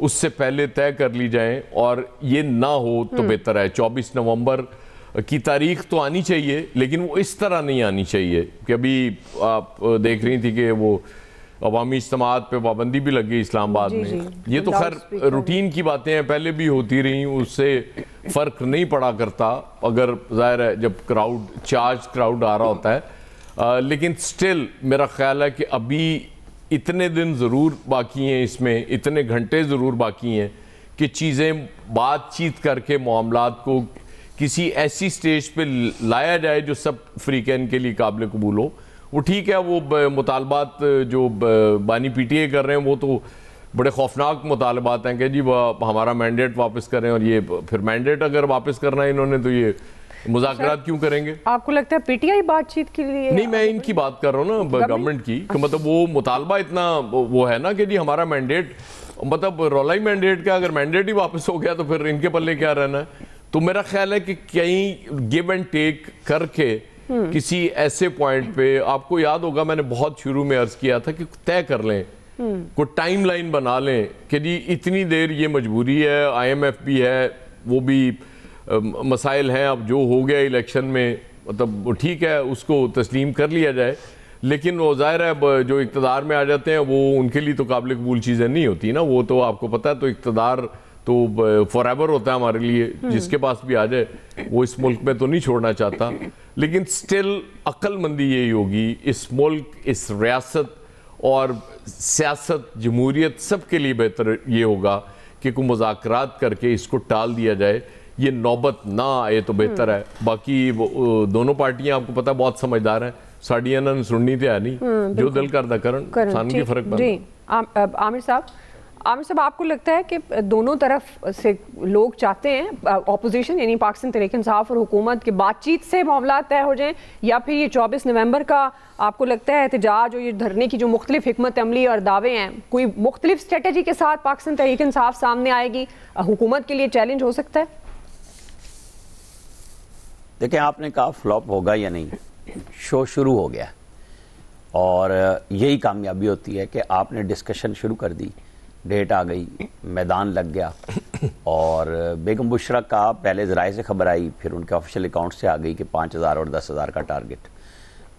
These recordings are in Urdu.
اس سے پہلے طے کر لی جائیں اور یہ نہ ہو تو بہتر ہے. 24 نومبر کی تاریخ تو آنی چاہیے لیکن وہ اس طرح نہیں آنی چاہیے کہ ابھی آپ دیکھ رہی تھی کہ وہ عوامی اجتماعات پہ پابندی بھی لگ گئی اسلام آباد میں. یہ تو خیر روٹین کی باتیں ہیں, پہلے بھی ہوتی رہی, اس سے فرق نہیں پڑا کرتا اگر ظاہر ہے جب چارج کراؤڈ آ رہا ہوتا ہے. لیکن سٹل میرا خیال ہے کہ ابھی اتنے دن ضرور باقی ہیں, اس میں اتنے گھنٹے ضرور باقی ہیں کہ چیزیں بات چیت کر کے معاملات کو کسی ایسی سٹیج پہ لایا جائے جو سب فریقین کے لیے قابل قبول ہو. وہ ٹھیک ہے, وہ مطالبات جو بانی پی ٹی اے کر رہے ہیں وہ تو بڑے خوفناک مطالبات ہیں کہ جی ہمارا مینڈیٹ واپس کریں, اور یہ پھر مینڈیٹ اگر واپس کرنا ہے انہوں نے تو یہ مذاکرات کیوں کریں گے؟ آپ کو لگتا ہے پی ٹی آئی بات چیت کے لیے؟ نہیں, میں ان کی بات کر رہا ہوں نا, گورنمنٹ کی, کہ مطلب وہ مطالبہ اتنا وہ ہے نا کہ جی ہمارا مینڈیٹ, مطلب رولا ہی مینڈیٹ کا, اگر مینڈیٹ ہی واپس ہو گیا تو پھر ان کے پلے کیا رہنا ہے. تو میرا خیال ہے کہ کہیں گیو اینڈ ٹیک کر کے کسی ایسے پوائنٹ پہ, آپ کو یاد ہوگا میں نے بہت شروع میں عرض کیا تھا کہ طے کر لیں, کوئی ٹائم لائن بنا لیں کہ جی اتنی دیر یہ مجبوری ہے, آئی ایم ایف بھی ہے, وہ بھی مسائل ہیں, اب جو ہو گیا الیکشن میں مطلب وہ ٹھیک ہے, اس کو تسلیم کر لیا جائے. لیکن وہ ظاہر ہے جو اقتدار میں آ جاتے ہیں وہ ان کے لیے تو قابل قبول چیزیں نہیں ہوتی نا, وہ تو آپ کو پتہ ہے, تو اقتدار تو فار ایور ہوتا ہے ہمارے لیے, جس کے پاس بھی آ جائے وہ اس ملک میں تو نہیں چھوڑنا چاہتا. لیکن سٹل عقل مندی یہی ہوگی, اس ملک, اس ریاست اور سیاست, جمہوریت, سب کے لیے بہتر یہ ہوگا کہ کوئی مذاکرات کر کے اس کو ٹال دیا جائے, یہ نوبت نہ آئے تو بہتر ہے. باقی دونوں پارٹیاں آپ کو پتہ بہت سمجھدار ہیں, ساڑیاں نہ سننی تھے نہیں, جو دل کردہ کرن سان کی فرق پڑ. عامر صاحب آپ کو لگتا ہے کہ دونوں طرف سے لوگ چاہتے ہیں, اپوزیشن یعنی پاکستان تحریک انصاف اور حکومت کی بات چیت سے معاملات طے ہو جائیں, یا پھر یہ 24 نومبر کا آپ کو لگتا ہے احتجاج اور یہ دھرنے کی جو مختلف حکمت عملی اور دعوے ہیں, کوئی مختلف اسٹریٹجی کے ساتھ پاکستان تحریک انصاف سامنے آئے گی, حکومت کے لیے چیلنج ہو سکتا ہے؟ دیکھیں, آپ نے کہا فلاپ ہوگا یا نہیں, شو شروع ہو گیا اور یہی کامیابی ہوتی ہے کہ آپ نے ڈسکشن شروع کر دی, ڈیٹ آ گئی, میدان لگ گیا, اور بیگم بشرا کا پہلے ذرائع سے خبر آئی, پھر ان کے آفیشیل اکاؤنٹ سے آ گئی کہ 5000 اور 10,000 کا ٹارگٹ.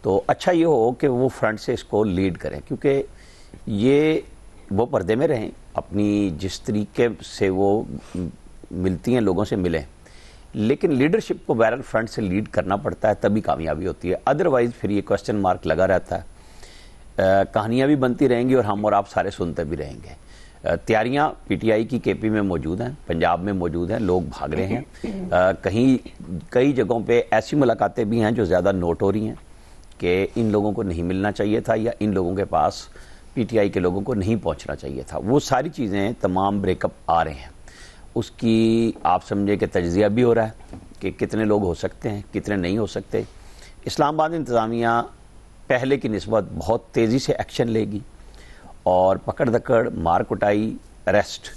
تو اچھا یہ ہو کہ وہ فرنٹ سے اس کو لیڈ کریں, کیونکہ یہ وہ پردے میں رہیں, اپنی جس طریقے سے وہ ملتی ہیں لوگوں سے ملیں, لیکن لیڈرشپ کو بہرحال فرنٹ سے لیڈ کرنا پڑتا ہے, تبھی کامیابی ہوتی ہے. ادروائز پھر یہ کوسچن مارک لگا رہتا ہے, کہانیاں بھی بنتی رہیں گی اور ہم اور آپ سارے سنتے بھی رہیں گے. تیاریاں پی ٹی آئی کی کے پی میں موجود ہیں, پنجاب میں موجود ہیں, لوگ بھاگ رہے ہیں. کئی جگہوں پہ ایسی ملاقاتیں بھی ہیں جو زیادہ نوٹ ہو رہی ہیں کہ ان لوگوں کو نہیں ملنا چاہیے تھا, یا ان لوگوں کے پاس پی ٹی آئی کے لوگوں کو نہیں پہنچنا چاہیے تھا. وہ ساری چیزیں تمام بریک اپ آ رہے ہیں. اس کی آپ سمجھے کہ تجزیہ بھی ہو رہا ہے کہ کتنے لوگ ہو سکتے ہیں, کتنے نہیں ہو سکتے. اسلام آباد انتظامیہ پہلے کی نسبت بہت تیزی سے ایکشن لے گی, اور پکڑ دکڑ, مار کٹائی, اریسٹ,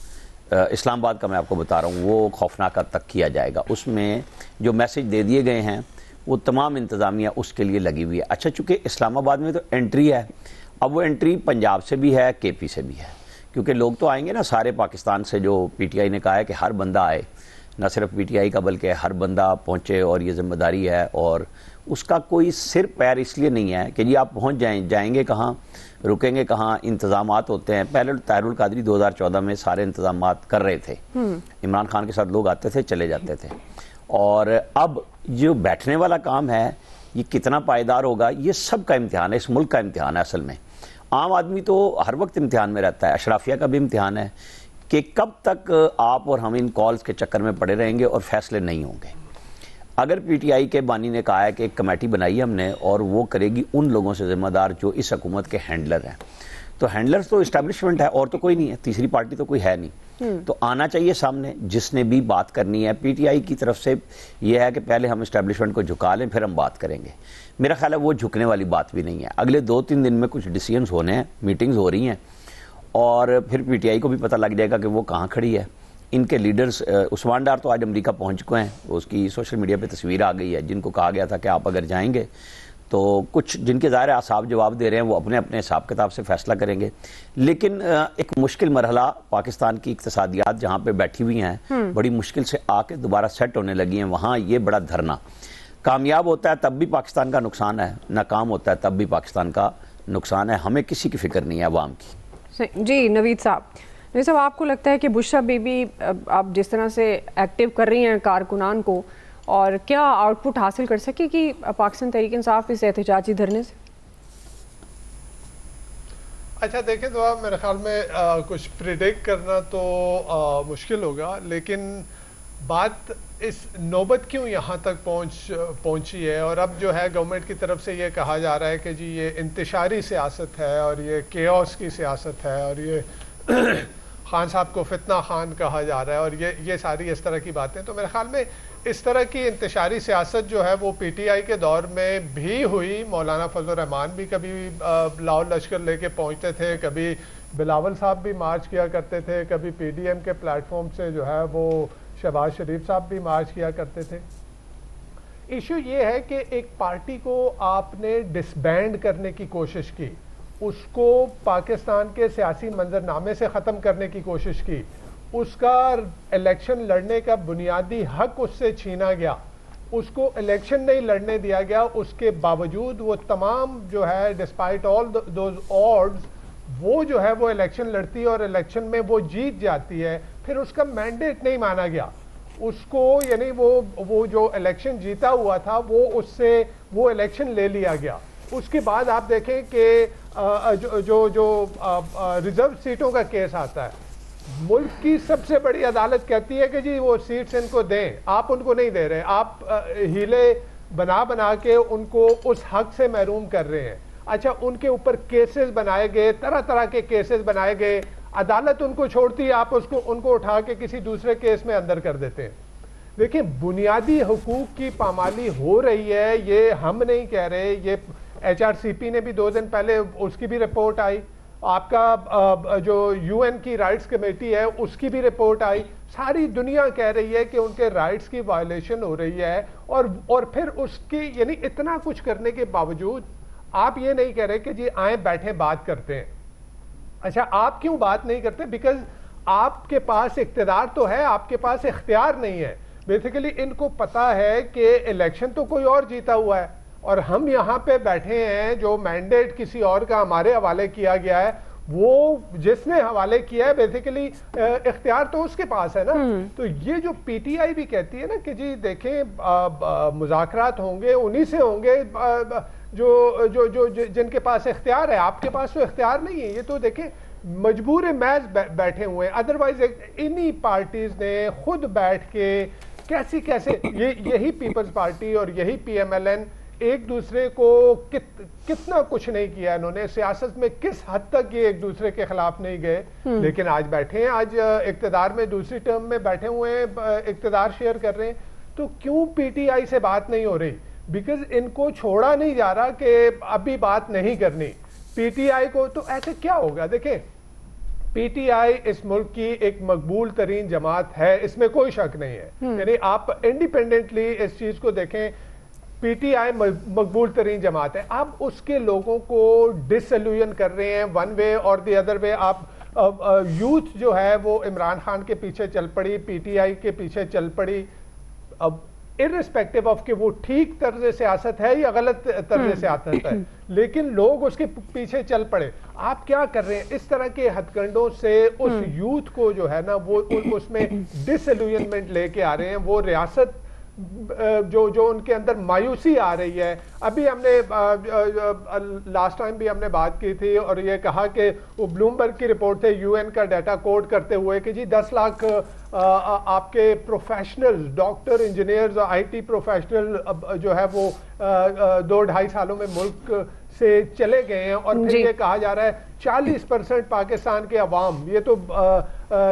اسلام آباد کا میں آپ کو بتا رہا ہوں, وہ خوفناک حد تک کیا جائے گا. اس میں جو میسج دے دیے گئے ہیں وہ تمام انتظامیہ اس کے لیے لگی ہوئی ہے. اچھا, چونکہ اسلام آباد میں تو انٹری ہے, اب وہ انٹری پنجاب سے بھی ہے, کے پی سے بھی ہے, کیونکہ لوگ تو آئیں گے نا سارے پاکستان سے. جو پی ٹی آئی نے کہا ہے کہ ہر بندہ آئے, نہ صرف پی ٹی آئی کا بلکہ ہر بندہ پہنچے, اور یہ ذمہ داری ہے, اور اس کا کوئی سر پیر اس لیے نہیں ہے کہ جی آپ پہنچ جائیں گے کہاں, رکیں گے کہاں, انتظامات ہوتے ہیں. پہلے طاہر القادری 2014 میں سارے انتظامات کر رہے تھے, عمران خان کے ساتھ لوگ آتے تھے, چلے جاتے تھے. اور اب جو بیٹھنے والا کام ہے یہ کتنا پائیدار ہوگا, یہ سب کا امتحان ہے, اس ملک کا امتحان ہے. اصل میں عام آدمی تو ہر وقت امتحان میں رہتا ہے, اشرافیہ کا بھی امتحان ہے کہ کب تک آپ اور ہم ان کالز کے چکر میں پڑے رہیں گے اور فیصلے نہیں ہوں گے. اگر پی ٹی آئی کے بانی نے کہا ہے کہ ایک کمیٹی بنائی ہم نے اور وہ کرے گی ان لوگوں سے ذمہ دار جو اس حکومت کے ہینڈلر ہیں, تو ہینڈلرز تو اسٹیبلشمنٹ ہے, اور تو کوئی نہیں ہے, تیسری پارٹی تو کوئی ہے نہیں. تو آنا چاہیے سامنے جس نے بھی بات کرنی ہے. پی ٹی آئی کی طرف سے یہ ہے کہ پہلے ہم اسٹیبلشمنٹ کو جھکا لیں, پھر ہم بات کریں گے. میرا خیال ہے وہ جھکنے والی بات بھی نہیں ہے. اگلے 2-3 دن میں کچھ ڈیسیژنز ہونے ہیں, میٹنگز ہو رہی ہیں, اور پھر پی ٹی آئی کو بھی پتہ لگ جائے گا کہ وہ کہاں کھڑی ہے. ان کے لیڈرز, عثمان ڈار تو آج امریکہ پہنچ چکے ہیں, اس کی سوشل میڈیا پہ تصویر آ گئی ہے, جن کو کہا گیا تھا کہ آپ اگر جائیں گے تو کچھ جن کے ظاہر اعصاب جواب دے رہے ہیں وہ اپنے اپنے حساب کتاب سے فیصلہ کریں گے، لیکن ایک مشکل مرحلہ پاکستان کی اقتصادیات جہاں پہ بیٹھی ہوئی ہیں، بڑی مشکل سے آ کے دوبارہ سیٹ ہونے لگی ہیں، وہاں یہ بڑا دھرنا کامیاب ہوتا ہے تب بھی پاکستان کا نقصان ہے، ناکام ہوتا ہے تب بھی پاکستان کا نقصان ہے، ہمیں کسی کی فکر نہیں ہے عوام کی۔ جی نوید صاحب آپ کو لگتا ہے کہ بشرا بی بی آپ جس طرح سے ایکٹیو کر رہی ہیں کارکنان کو، اور کیا آؤٹ پٹ حاصل کر سکے کہ پاکستان تحریک انصاف اس احتجاجی دھرنے سے؟ اچھا دیکھیں تو آپ میرے خیال میں کچھ پریڈکٹ کرنا تو مشکل ہوگا، لیکن بات اس نوبت کیوں یہاں تک پہنچی ہے، اور اب جو ہے گورنمنٹ کی طرف سے یہ کہا جا رہا ہے کہ جی یہ انتشاری سیاست ہے اور یہ کیوس کی سیاست ہے اور یہ خان صاحب کو فتنہ خان کہا جا رہا ہے اور یہ ساری اس طرح کی باتیں، تو میرے خیال میں اس طرح کی انتشاری سیاست جو ہے وہ پی ٹی آئی کے دور میں بھی ہوئی۔ مولانا فضل الرحمان بھی کبھی لاہور لشکر لے کے پہنچتے تھے، کبھی بلاول صاحب بھی مارچ کیا کرتے تھے، کبھی پی ڈی ایم کے پلیٹ فارم سے جو ہے وہ شہباز شریف صاحب بھی مارچ کیا کرتے تھے۔ ایشو یہ ہے کہ ایک پارٹی کو آپ نے ڈسبینڈ کرنے کی کوشش کی، اس کو پاکستان کے سیاسی منظرنامے سے ختم کرنے کی کوشش کی، اس کا الیکشن لڑنے کا بنیادی حق اس سے چھینا گیا، اس کو الیکشن نہیں لڑنے دیا گیا، اس کے باوجود وہ تمام جو ہے ڈسپائٹ آل دوز آڈز وہ جو ہے وہ الیکشن لڑتی ہے اور الیکشن میں وہ جیت جاتی ہے، پھر اس کا مینڈیٹ نہیں مانا گیا اس کو، یعنی وہ جو الیکشن جیتا ہوا تھا وہ اس سے وہ الیکشن لے لیا گیا۔ اس کے بعد آپ دیکھیں کہ جو ریزرو سیٹوں کا کیس آتا ہے، ملک کی سب سے بڑی عدالت کہتی ہے کہ جی وہ سیٹس ان کو دیں، آپ ان کو نہیں دے رہے، آپ ہیلے بنا کے ان کو اس حق سے محروم کر رہے ہیں۔ اچھا ان کے اوپر کیسز بنائے گئے، طرح طرح کے کیسز بنائے گئے، عدالت ان کو چھوڑتی ہے، آپ ان کو اٹھا کے کسی دوسرے کیس میں اندر کر دیتے ہیں۔ دیکھیں بنیادی حقوق کی پامالی ہو رہی ہے، یہ ہم نہیں کہہ رہے، یہ ایچ آر سی پی نے بھی 2 دن پہلے اس کی بھی رپورٹ آئی، آپ کا جو یو این کی رائٹس کمیٹی ہے اس کی بھی رپورٹ آئی، ساری دنیا کہہ رہی ہے کہ ان کے رائٹس کی وائلیشن ہو رہی ہے، اور پھر اس کی یعنی اتنا کچھ کرنے کے باوجود آپ یہ نہیں کہہ رہے کہ جی آئیں بیٹھیں بات کرتے ہیں۔ اچھا آپ کیوں بات نہیں کرتے؟ بیکاز آپ کے پاس اقتدار تو ہے، آپ کے پاس اختیار نہیں ہے۔ بیسیکلی ان کو پتا ہے کہ الیکشن تو کوئی اور جیتا ہوا ہے اور ہم یہاں پہ بیٹھے ہیں، جو مینڈیٹ کسی اور کا ہمارے حوالے کیا گیا ہے، وہ جس نے حوالے کیا ہے بیسیکلی اختیار تو اس کے پاس ہے نا۔ تو یہ جو پی ٹی آئی بھی کہتی ہے نا کہ جی دیکھیں مذاکرات ہوں گے، انہی سے ہوں گے جو جن کے پاس اختیار ہے، آپ کے پاس تو اختیار نہیں ہے۔ یہ تو دیکھیں مجبور محض بیٹھے ہوئے ہیں، ادروائز انہی پارٹیز نے خود بیٹھ کے کیسے یہی پیپلز پارٹی اور یہی پی ایم ایل این ایک دوسرے کو کتنا کچھ نہیں کیا، انہوں نے سیاست میں کس حد تک یہ ایک دوسرے کے خلاف نہیں گئے، لیکن آج بیٹھے ہیں، آج اقتدار میں دوسری ٹرم میں بیٹھے ہوئے ہیں، اقتدار شیئر کر رہے ہیں۔ تو کیوں پی ٹی آئی سے بات نہیں ہو رہی؟ بیکاز ان کو چھوڑا نہیں جا رہا کہ ابھی بات نہیں کرنی پی ٹی آئی کو۔ تو ایسے کیا ہوگا؟ دیکھیں پی ٹی آئی اس ملک کی ایک مقبول ترین جماعت ہے، اس میں کوئی شک نہیں ہے، یعنی آپ انڈیپینڈنٹلی اس چیز کو دیکھیں، پی ٹی آئی مقبول ترین جماعت ہے۔ آپ اس کے لوگوں کو ڈس ایلوژن کر رہے ہیں ون وے اور دی ادر وے۔ آپ یوتھ جو ہے وہ عمران خان کے پیچھے چل پڑی، پی ٹی آئی کے پیچھے چل پڑی، اب irrespective of کہ وہ ٹھیک طرز سیاست ہے یا غلط طرز سیاست ہے، لیکن لوگ اس کے پیچھے چل پڑے۔ آپ کیا کر رہے ہیں؟ اس طرح کے ہتھ کنڈوں سے اس یوتھ کو جو ہے نا وہ اس میں ڈس ایلوژنمنٹ لے کے آ رہے ہیں، وہ ریاست جو ان کے اندر مایوسی آ رہی ہے۔ ابھی ہم نے لاسٹ ٹائم بھی ہم نے بات کی تھی اور یہ کہا کہ وہ بلومبرگ کی رپورٹ تھے یو این کا ڈیٹا کوٹ کرتے ہوئے کہ جی 10 لاکھ آپ کے professional doctor engineers I T professional جو ہے وہ 2-2.5 سالوں میں ملک سے چلے گئے ہیں، اور پھر یہ کہا جا رہا ہے 40% پاکستان کے عوام، یہ تو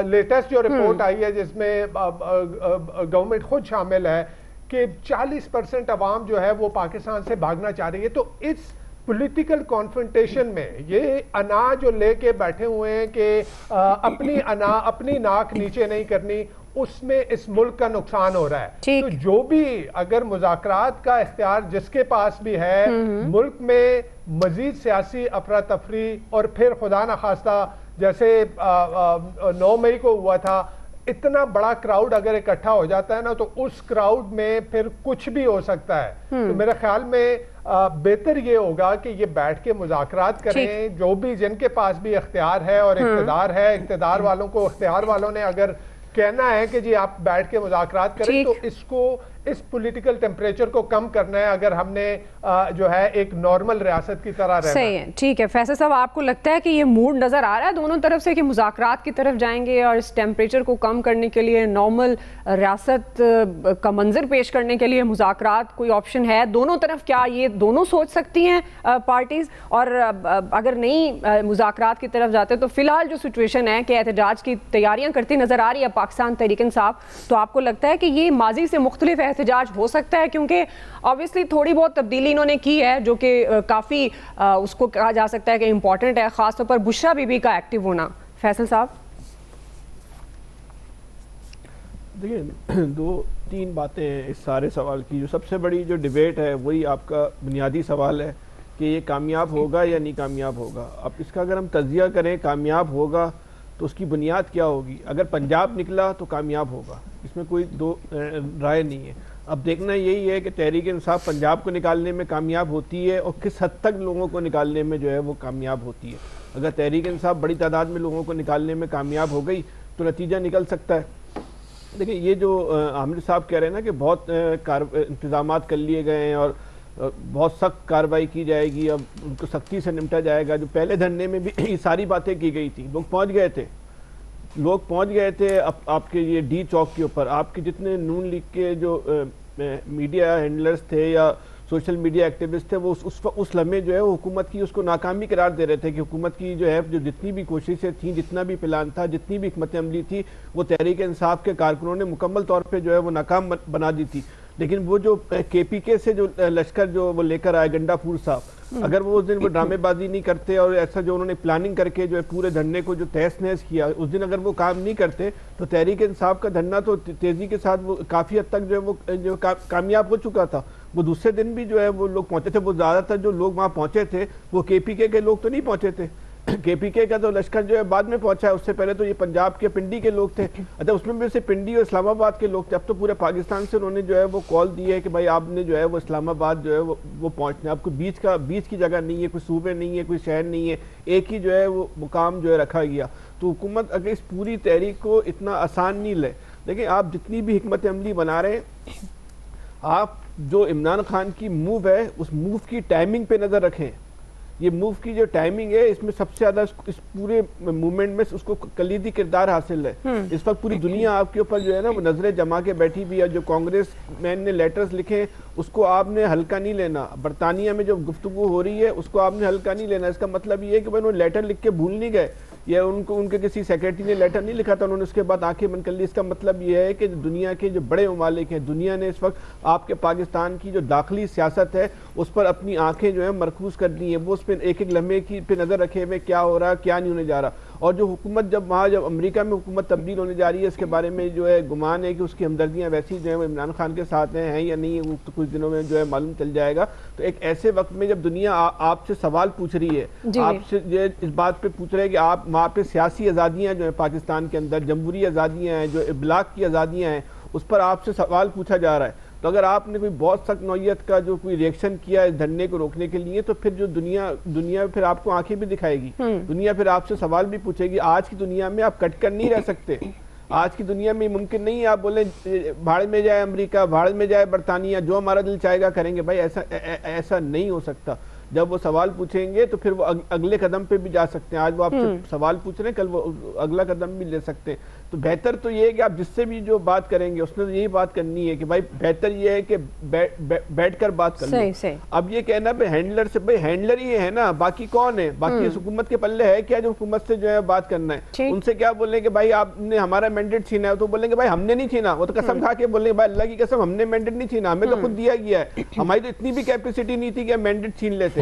لیٹسٹ جو رپورٹ آئی ہے جس میں گورنمنٹ خود شامل ہے، کہ 40% عوام جو ہے وہ پاکستان سے بھاگنا چاہ رہی ہے۔ تو اس پولیٹیکل کانفرنٹیشن میں یہ انا جو لے کے بیٹھے ہوئے ہیں کہ اپنی ناک نیچے نہیں کرنی، اس میں اس ملک کا نقصان ہو رہا ہے. تو جو بھی اگر مذاکرات کا اختیار جس کے پاس بھی ہے ملک میں مزید سیاسی افراتفری اور پھر خدا نخواستہ جیسے 9 مئی کو ہوا تھا اتنا بڑا کراؤڈ اگر اکٹھا ہو جاتا ہے نا تو اس کراؤڈ میں پھر کچھ بھی ہو سکتا ہے. تو میرے خیال میں بہتر یہ ہوگا کہ یہ بیٹھ کے مذاکرات کریں جو بھی جن کے پاس بھی اختیار ہے اور اقتدار ہے. اقتدار والوں کو اختیار والوں نے اگر کہنا ہے کہ جی آپ بیٹھ کے مذاکرات کریں تو اس پولیٹیکل ٹیمپریچر کو کم کرنا ہے اگر ہم نے جو ہے ایک نارمل ریاست کی طرح رہنا. صحیح ہے. ٹھیک ہے فیصل صاحب, آپ کو لگتا ہے کہ یہ موڈ نظر آ رہا ہے دونوں طرف سے کہ مذاکرات کی طرف جائیں گے اور اس ٹیمپریچر کو کم کرنے کے لیے نارمل ریاست کا منظر پیش کرنے کے لیے مذاکرات کوئی آپشن ہے دونوں طرف؟ کیا یہ دونوں سوچ سکتی ہیں پارٹیز؟ اور اگر نہیں مذاکرات کی طرف جاتے تو فی الحال جو سچویشن ہے کہ احتجاج کی تیاریاں کرتی نظر آ رہی ہے پاکستان تحریک انصاف, تو آپ کو لگتا ہے کہ یہ ماضی سے مختلف احتجاج ہو سکتا ہے؟ کیونکہ obviously تھوڑی بہت تبدیلی انہوں نے کی ہے جو کہ کافی اس کو کہا جا سکتا ہے کہ امپورٹنٹ ہے, خاص طور پر بشرا بی بی کا ایکٹیو ہونا. فیصل صاحب دیکھیں 2-3 باتیں ہیں اس سارے سوال کی. جو سب سے بڑی جو ڈیبیٹ ہے وہی آپ کا بنیادی سوال ہے کہ یہ کامیاب ہوگا یا نہیں کامیاب ہوگا. اب اس کا اگر ہم تجزیہ کریں کامیاب ہوگا تو اس کی بنیاد کیا ہوگی؟ اگر پنجاب نکلا تو کامیاب ہوگا, اس میں کوئی دو رائے نہیں ہے. اب دیکھنا یہی ہے کہ تحریک انصاف پنجاب کو نکالنے میں کامیاب ہوتی ہے اور کس حد تک لوگوں کو نکالنے میں جو ہے وہ کامیاب ہوتی ہے. اگر تحریک انصاف بڑی تعداد میں لوگوں کو نکالنے میں کامیاب ہو گئی تو نتیجہ نکل سکتا ہے. دیکھیں یہ جو عامر صاحب کہہ رہے ہیں نا کہ بہت انتظامات کر لیے گئے ہیں اور بہت سخت کارروائی کی جائے گی, اب ان کو سختی سے نمٹا جائے گا. جو پہلے دھرنے میں بھی یہ ساری باتیں کی گئی تھیں, لوگ پہنچ گئے تھے آپ کے یہ ڈی چوک کے اوپر. آپ کے جتنے نون لیگ کے جو میڈیا ہینڈلرز تھے یا سوشل میڈیا ایکٹیوسٹ تھے وہ اس لمحے جو ہے وہ حکومت کی اس کو ناکامی قرار دے رہے تھے کہ حکومت کی جو ہے جو جتنی بھی کوششیں تھیں, جتنا بھی پلان تھا, جتنی بھی حکمت عملی تھی وہ تحریک انصاف کے کارکنوں نے مکمل طور پہ جو ہے وہ ناکام بنا دی تھی. لیکن وہ جو کے پی کے سے جو لشکر جو وہ لے کر آئے گنڈا پور صاحب, اگر وہ اس دن وہ ڈرامے بازی نہیں کرتے اور ایسا جو انہوں نے پلاننگ کر کے جو ہے پورے دھرنے کو جو تہس نہس کیا اس دن اگر وہ کام نہیں کرتے تو تحریک انصاف کا دھرنا تو تیزی کے ساتھ وہ کافی حد تک جو ہے وہ جو کامیاب ہو چکا تھا. وہ دوسرے دن بھی جو ہے وہ لوگ پہنچے تھے. وہ زیادہ تر جو لوگ وہاں پہنچے تھے وہ کے پی کے لوگ تو نہیں پہنچے تھے. کے پی کے کا تو لشکر جو ہے بعد میں پہنچا ہے, اس سے پہلے تو یہ پنجاب کے پنڈی کے لوگ تھے. اچھا اس میں بھی سے پنڈی اور اسلام آباد کے لوگ تھے. اب تو پورے پاکستان سے انہوں نے جو ہے وہ کال دی ہے کہ بھائی آپ نے جو ہے وہ اسلام آباد جو ہے وہ پہنچنا ہے. آپ کو بیچ کی جگہ نہیں ہے, کوئی صوبے نہیں ہے, کوئی شہر نہیں ہے, ایک ہی جو ہے وہ مقام جو ہے رکھا گیا. تو حکومت اگر اس پوری تحریک کو اتنا آسان نہیں لے. دیکھیں آپ جتنی بھی حکمت عملی بنا رہے ہیں, آپ جو عمران خان کی موو ہے اس موو کی ٹائمنگ پہ نظر رکھیں. یہ موو کی جو ٹائمنگ ہے اس میں سب سے زیادہ اس پورے موومنٹ میں اس کو کلیدی کردار حاصل ہے. اس وقت پوری دنیا آپ کے اوپر جو ہے نا وہ نظریں جما کے بیٹھی بھی ہے. جو کانگریس مین نے لیٹرز لکھے اس کو آپ نے ہلکا نہیں لینا. برطانیہ میں جو گفتگو ہو رہی ہے اس کو آپ نے ہلکا نہیں لینا. اس کا مطلب یہ ہے کہ وہ لیٹر لکھ کے بھول نہیں گئے یا ان کے کسی سیکریٹری نے لیٹر نہیں لکھا تھا, انہوں نے اس کے بعد آنکھیں بند کر لی. اس کا مطلب یہ ہے کہ دنیا کے جو بڑے ممالک ہیں, دنیا نے اس وقت آپ کے پاکستان کی جو داخلی سیاست ہے اس پر اپنی آنکھیں جو ہے مرکوز کر دی ہیں. وہ اس پہ ایک ایک لمحے کی پہ نظر رکھے ہوئے کیا ہو رہا کیا نہیں ہونے جا رہا. اور جو حکومت جب امریکہ میں حکومت تبدیل ہونے جا رہی ہے اس کے بارے میں جو ہے گمان ہے کہ اس کی ہمدردیاں ویسی جو ہے وہ عمران خان کے ساتھ ہیں یا نہیں, وہ تو کچھ دنوں میں جو ہے معلوم چل جائے گا. تو ایک ایسے وقت میں جب دنیا آپ سے سوال پوچھ رہی ہے, آپ سے اس بات پہ پوچھ رہے کہ آپ وہاں پہ سیاسی آزادیاں جو ہیں پاکستان کے اندر, جمہوری آزادیاں ہیں, جو ابلاغ کی آزادیاں ہیں, اس پر آپ سے سوال پوچھا جا رہا ہے. تو اگر آپ نے کوئی بہت سخت نوعیت کا جو کوئی ریئیکشن کیا اس دھرنے کو روکنے کے لیے تو پھر جو دنیا پھر آپ کو آنکھیں بھی دکھائے گی. دنیا پھر آپ سے سوال بھی پوچھے گی. آج کی دنیا میں آپ کٹ کر نہیں رہ سکتے. آج کی دنیا میں ممکن نہیں آپ بولیں بھاڑ میں جائے امریکہ, بھاڑ میں جائے برطانیہ, جو ہمارا دل چاہے گا کریں گے. بھائی ایسا نہیں ہو سکتا. جب وہ سوال پوچھیں گے تو پھر وہ اگلے قدم پہ بھی جا سکتے ہیں. آج وہ آپ سے سوال پوچھ رہے ہیں, کل وہ اگلا قدم بھی لے سکتے ہیں. تو بہتر تو یہ ہے کہ آپ جس سے بھی جو بات کریں گے اس نے یہی بات کرنی ہے کہ بھائی بہتر یہ ہے کہ بیٹھ کر بات کر لیں. اب یہ کہنا بھائی ہینڈلر سے, بھائی ہینڈلر ہی ہے نا, باقی کون ہے؟ باقی اس حکومت کے پلے ہے کیا جو حکومت سے جو ہے بات کرنا ہے؟ ان سے کیا بولیں کہ بھائی آپ نے ہمارا مینڈیٹ چھینا ہے, تو بولیں گے بھائی ہم نے نہیں چھینا. وہ تو قسم کھا کے بولیں گے بھائی اللہ کی قسم ہم نے مینڈیٹ نہیں چھینا, ہمیں تو خود دیا گیا ہے. ہماری تو اتنی بھی کیپیسٹی نہیں تھی کہ ہم مینڈیٹ چھین لیتے.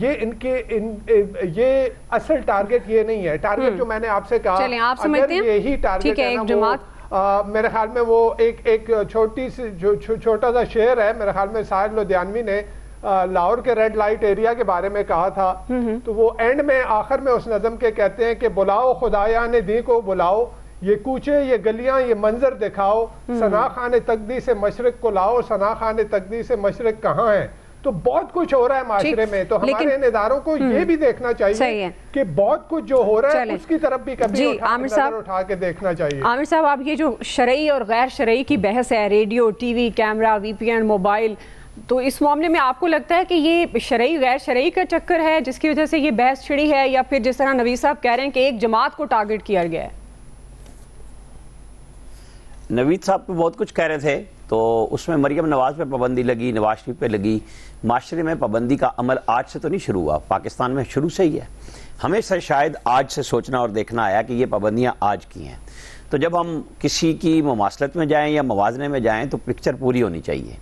یہ ان کے یہ اصل ٹارگٹ یہ نہیں ہے. ٹارگٹ جو میں نے آپ سے کہا, اگر یہی ٹارگٹ ہے نا, میرے خیال میں وہ ایک چھوٹا سا شعر ہے میرے خیال میں ساحر لدھیانوی نے لاہور کے ریڈ لائٹ ایریا کے بارے میں کہا تھا, تو وہ اینڈ میں آخر میں اس نظم کے کہتے ہیں کہ بلاؤ خدایان دی کو بلاؤ, یہ کوچے یہ گلیاں یہ منظر دکھاؤ, ثنا خان تقدیس مشرق کو لاؤ, ثنا خان تقدیس مشرق کہاں ہے. تو بہت کچھ ہو رہا ہے معاشرے میں, تو ہمارے اداروں کو یہ بھی دیکھنا چاہیے کہ بہت کچھ جو ہو رہا ہے اس کی طرف بھی کبھی نظر اٹھا کے دیکھنا چاہیے. عامر صاحب, آپ یہ جو شرعی اور غیر شرعی کی بحث ہے, ریڈیو, ٹی وی, کیمرہ, وی پی این, موبائل, تو اس معاملے میں آپ کو لگتا ہے کہ یہ شرعی غیر شرعی کا چکر ہے جس کی وجہ سے یہ بحث چھڑی ہے, یا پھر جس طرح نوید صاحب کہہ رہے ہیں کہ ایک جماعت کو ٹارگٹ کیا گیا ہے؟ نوید صاحب پہ بہت کچھ کہہ رہے تھے, تو اس میں مریم نواز پہ پابندی لگی, نواز شریف پہ لگی. معاشرے میں پابندی کا عمل آج سے تو نہیں شروع ہوا, پاکستان میں شروع سے ہی ہے. ہمیں شاید آج سے سوچنا اور دیکھنا آیا کہ یہ پابندیاں آج کی ہیں. تو جب ہم کسی کی مماثلت میں جائیں یا موازنے میں جائیں تو پکچر پوری ہونی چاہیے.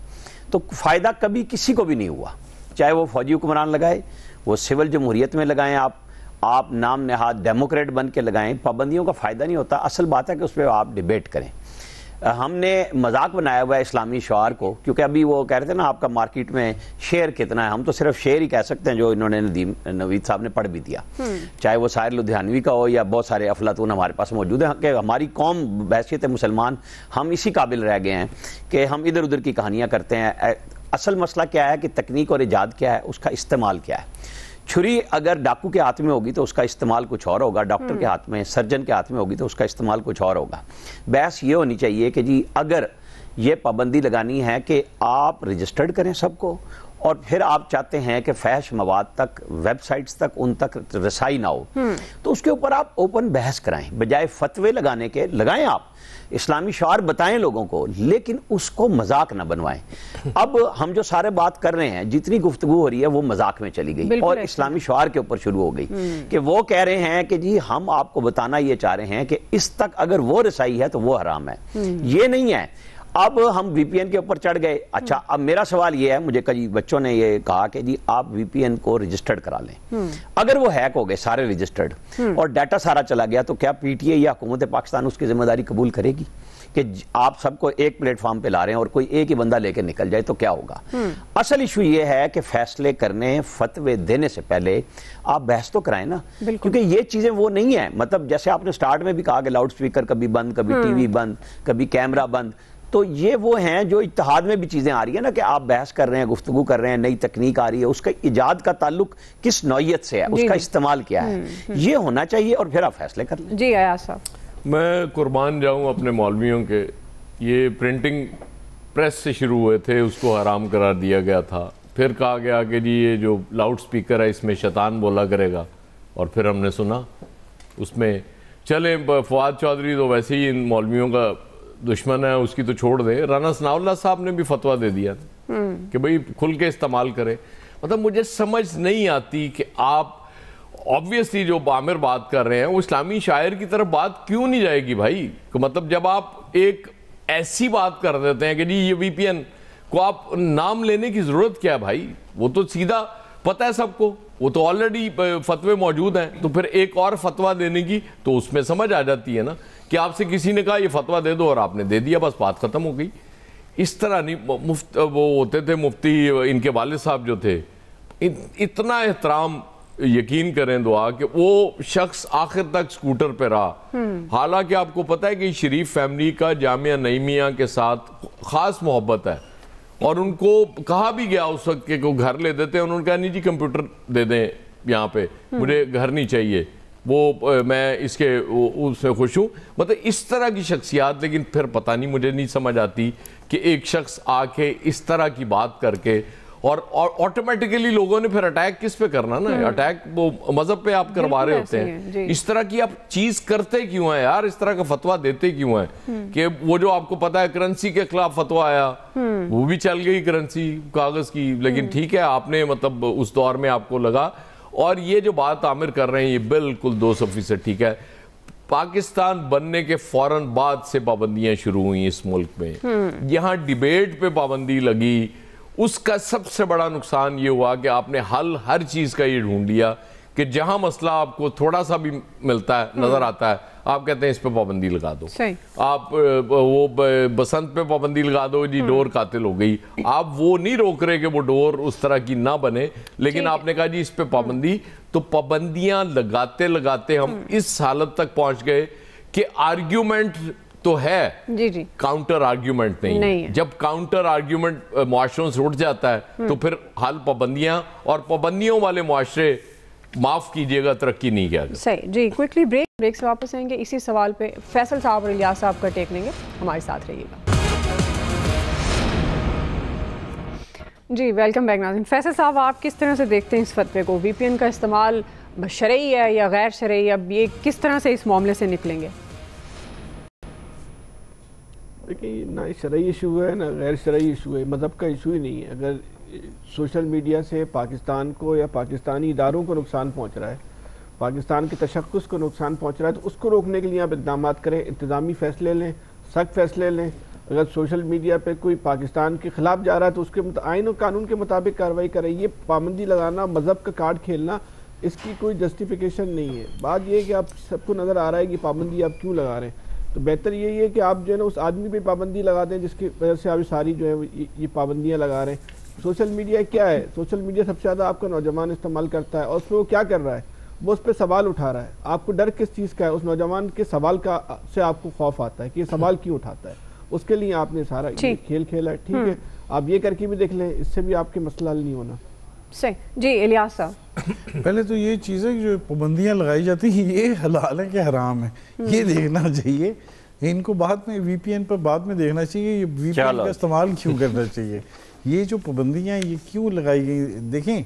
تو فائدہ کبھی کسی کو بھی نہیں ہوا, چاہے وہ فوجی حکمران لگائے, وہ سول جمہوریت میں لگائیں, آپ نام نہاد ڈیموکریٹ بن کے لگائیں, پابندیوں کا فائدہ نہیں ہوتا. اصل بات ہے کہ اس پہ آپ ڈیبیٹ کریں. ہم نے مذاق بنایا ہوا ہے اسلامی شعار کو, کیونکہ ابھی وہ کہہ رہے تھے نا آپ کا مارکیٹ میں شعر کتنا ہے. ہم تو صرف شعر ہی کہہ سکتے ہیں جو انہوں نے نوید صاحب نے پڑھ بھی دیا, چاہے وہ ساحر لدھیانوی کا ہو یا بہت سارے افلاطون ہمارے پاس موجود ہیں, کہ ہماری قوم بحیثیت مسلمان ہم اسی قابل رہ گئے ہیں کہ ہم ادھر ادھر کی کہانیاں کرتے ہیں. اصل مسئلہ کیا ہے کہ تکنیک اور ایجاد کیا ہے, اس کا استعمال کیا ہے. چھری اگر ڈاکو کے ہاتھ میں ہوگی تو اس کا استعمال کچھ اور ہوگا, ڈاکٹر کے ہاتھ میں, سرجن کے ہاتھ میں ہوگی تو اس کا استعمال کچھ اور ہوگا. بحث یہ ہونی چاہیے کہ جی اگر یہ پابندی لگانی ہے کہ آپ رجسٹرڈ کریں سب کو, اور پھر آپ چاہتے ہیں کہ فحش مواد تک, ویب سائٹس تک, ان تک رسائی نہ ہو, تو اس کے اوپر آپ اوپن بحث کرائیں. بجائے فتوے لگانے کے لگائیں, آپ اسلامی شعار بتائیں لوگوں کو, لیکن اس کو مذاق نہ بنوائیں. اب ہم جو سارے بات کر رہے ہیں, جتنی گفتگو ہو رہی ہے وہ مذاق میں چلی گئی اور اسلامی شعار کے اوپر شروع ہو گئی کہ وہ کہہ رہے ہیں کہ جی ہم آپ کو بتانا یہ چاہ رہے ہیں کہ اس تک اگر وہ رسائی ہے تو وہ حرام ہے. یہ نہیں ہے. اب ہم وی پی این کے اوپر چڑھ گئے. اچھا, اب میرا سوال یہ ہے, مجھے کئی بچوں نے یہ کہا کہ جی آپ وی پی این کو رجسٹرڈ کرا لیں. اگر وہ ہیک ہو گئے سارے رجسٹرڈ اور ڈیٹا سارا چلا گیا, تو کیا پی ٹی اے یا حکومت پاکستان اس کی ذمہ داری قبول کرے گی کہ آپ سب کو ایک پلیٹ فارم پہ لا رہے ہیں اور کوئی ایک ہی بندہ لے کے نکل جائے, تو کیا ہوگا؟ اصل ایشو یہ ہے کہ فیصلے کرنے, فتوے دینے سے پہلے آپ بحث تو کرائیں نا, کیونکہ یہ چیزیں وہ نہیں ہیں. مطلب جیسے آپ نے سٹارٹ میں بھی کہا کہ لاؤڈ سپیکر کبھی بند, کبھی ٹی وی بند, کبھی کیمرہ بند, تو یہ وہ ہیں جو اتحاد میں بھی چیزیں آ رہی ہیں نا, کہ آپ بحث کر رہے ہیں, گفتگو کر رہے ہیں, نئی تکنیک آ رہی ہے, اس کا ایجاد کا تعلق کس نوعیت سے ہے, اس کا استعمال کیا ہے, یہ ہونا چاہیے, اور پھر آپ فیصلے کر لیں. جی ایاز صاحب. میں قربان جاؤں اپنے مولویوں کے, یہ پرنٹنگ پریس سے شروع ہوئے تھے, اس کو حرام قرار دیا گیا تھا, پھر کہا گیا کہ جی یہ جو لاؤڈ سپیکر ہے اس میں شیطان بولا کرے گا, اور پھر ہم نے سنا اس میں چلیں فواد چودھری تو ویسے ہی ان مولویوں کا دشمن ہے, اس کی تو چھوڑ دیں. رانا ثناء اللہ صاحب نے بھی فتویٰ دے دیا کہ بھئی کھل کے استعمال کرے. مطلب مجھے سمجھ نہیں آتی کہ آپ obviously جو عامر بات کر رہے ہیں وہ اسلامی شاعر کی طرف بات کیوں نہیں جائے گی بھائی. مطلب جب آپ ایک ایسی بات کر دیتے ہیں کہ جی یہ وی پی این کو آپ نام لینے کی ضرورت کیا ہے بھائی, وہ تو سیدھا پتہ ہے سب کو, وہ تو آلریڈی فتوے موجود ہیں, تو پھر ایک اور فتویٰ دینے کی تو اس میں سمجھ آ جاتی ہے نا کہ آپ سے کسی نے کہا یہ فتویٰ دے دو اور آپ نے دے دیا, بس بات ختم ہو گئی. اس طرح نہیں. وہ ہوتے تھے مفتی, ان کے والد صاحب جو تھے, اتنا احترام, یقین کریں دعا کہ وہ شخص آخر تک سکوٹر پہ رہا. حالانکہ آپ کو پتہ ہے کہ شریف فیملی کا جامعہ نعیمیہ کے ساتھ خاص محبت ہے, اور ان کو کہا بھی گیا اس وقت کہ وہ گھر لے دیتے ہیں, انہوں نے کہا نہیں جی کمپیوٹر دے دیں یہاں پہ, مجھے گھر نہیں چاہیے, وہ میں اس کے اس میں خوش ہوں. مطلب اس طرح کی شخصیات. لیکن پھر پتہ نہیں, مجھے نہیں سمجھ آتی کہ ایک شخص آ کے اس طرح کی بات کر کے, اور آٹومیٹیکلی لوگوں نے پھر اٹیک کس پہ کرنا نا, اٹیک وہ مذہب پہ آپ کروا رہے ہوتے ہیں. اس طرح کی آپ چیز کرتے کیوں ہیں یار, اس طرح کا فتویٰ دیتے کیوں ہیں کہ وہ جو آپ کو پتا ہے کرنسی کے خلاف فتویٰ آیا, وہ بھی چل گئی کرنسی کاغذ کی, لیکن ٹھیک ہے آپ نے مطلب اس دور میں آپ کو لگا. اور یہ جو بات عامر کر رہے ہیں یہ بالکل 200% ٹھیک ہے. پاکستان بننے کے فوراً بعد سے پابندیاں شروع ہوئیں اس ملک میں, یہاں ڈیبیٹ پہ پابندی لگی, اس کا سب سے بڑا نقصان یہ ہوا کہ آپ نے حل ہر چیز کا یہ ڈھونڈ لیا کہ جہاں مسئلہ آپ کو تھوڑا سا بھی ملتا ہے نظر آتا ہے آپ کہتے ہیں اس پہ پابندی لگا دو. آپ وہ بسنت پہ پابندی لگا دو جی ڈور قاتل ہو گئی. آپ وہ نہیں روک رہے کہ وہ ڈور اس طرح کی نہ بنے, لیکن آپ نے کہا جی اس پہ پابندی. تو پابندیاں لگاتے لگاتے ہم اس حالت تک پہنچ گئے کہ آرگیومنٹ تو ہے, کاؤنٹر آرگیومنٹ نہیں. جب کاؤنٹر آرگیومنٹ معاشروں سے اٹھ جاتا ہے تو پھر حل پابندیاں, اور پابندیوں والے معاشرے معاف کیجئے گا ترقی نہیں کیا. صحیح جی, کوئکلی بریک سے واپس آئیں گے. اسی سوال پہ فیصل صاحب اور الیاس صاحب کا ٹیک لیں گے, ہمارے ساتھ رہیے گا. جی ویلکم بیک ناظرین. فیصل صاحب آپ کس طرح سے دیکھتے ہیں اس فتوے کو؟ وی پی این کا استعمال شرعی ہے یا غیر شرعی؟ اب یہ کس طرح سے اس معاملے سے نکلیں گے؟ دیکھیں نہ شرعی ایشو ہے نہ غیر شرعی ایشو ہے, مذہب کا ایشو ہی نہیں ہے. اگر سوشل میڈیا سے پاکستان کو یا پاکستانی اداروں کو نقصان پہنچ رہا ہے, پاکستان کے تشخص کو نقصان پہنچ رہا ہے, تو اس کو روکنے کے لیے آپ اقدامات کریں, انتظامی فیصلے لیں, سخت فیصلے لیں. اگر سوشل میڈیا پہ کوئی پاکستان کے خلاف جا رہا ہے تو اس کے آئین و قانون کے مطابق کارروائی کریں. یہ پابندی لگانا, مذہب کا کارڈ کھیلنا, اس کی کوئی جسٹیفیکیشن نہیں ہے. بات یہ ہے کہ آپ سب کو نظر آ رہا ہے کہ پابندی آپ کیوں لگا رہے ہیں, تو بہتر یہی ہے کہ آپ جو ہے نا اس آدمی پہ پابندی لگا دیں جس کی وجہ سے آپ ساری جو ہے یہ پابندیاں لگا رہے ہیں. سوشل میڈیا کیا ہے؟ سوشل میڈیا سب سے زیادہ آپ کا نوجوان استعمال کرتا ہے, اور اس پہ وہ کیا کر رہا ہے, وہ اس پہ سوال اٹھا رہا ہے. آپ کو ڈر کس چیز کا ہے؟ اس نوجوان کے سوال کا سے آپ کو خوف آتا ہے کہ یہ سوال کیوں اٹھاتا ہے, اس کے لیے آپ نے سارا کھیل کھیلا ہے. ٹھیک ہے, آپ یہ کر کے بھی دیکھ لیں, اس سے بھی آپ کے مسئلہ حل نہیں ہونا. صحیح جی الیاس صاحب. پہلے تو یہ چیزیں جو پابندیاں لگائی جاتی ہیں یہ حلال ہے کہ حرام ہے, یہ دیکھنا چاہیے. ان کو بعد میں وی پی این پر بعد میں دیکھنا چاہیے یہ وی پی این کا استعمال کیوں کرنا چاہیے. یہ جو پابندیاں یہ کیوں لگائی گئی, دیکھیں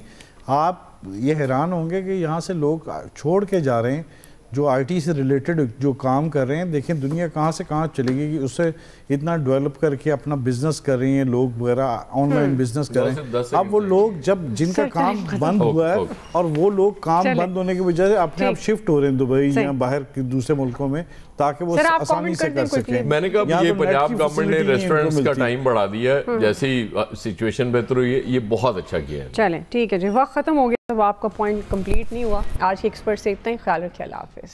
آپ یہ حیران ہوں گے کہ یہاں سے لوگ چھوڑ کے جا رہے ہیں جو آئی ٹی سے ریلیٹڈ جو کام کر رہے ہیں. دیکھیں دنیا کہاں سے کہاں چلے گی, اس سے اتنا ڈیولپ کر کے اپنا بزنس کر رہی ہیں لوگ وغیرہ, آن لائن بزنس کر رہے ہیں. اب وہ لوگ جب جن کا کام بند ہوا ہے اور وہ لوگ کام بند ہونے کی وجہ سے اپنے آپ شفٹ ہو رہے ہیں دبئی یا باہر دوسرے ملکوں میں, تاکہ وہ آسانی سے کر سکیں. میں نے کہا یہ پنجاب گورنمنٹ نے ریسٹورنٹس کا ٹائم بڑھا دیا ہے, جیسے ہی سچویشن بہتر ہوئی ہے, یہ بہت اچھا کیا ہے. چلیں ٹھیک ہے جی, وقت ختم ہو گیا, اب آپ کا پوائنٹ کمپلیٹ نہیں ہوا. آج کے ایکسپرٹ سے اتنا ہی, خیال رکھیے, اللہ حافظ.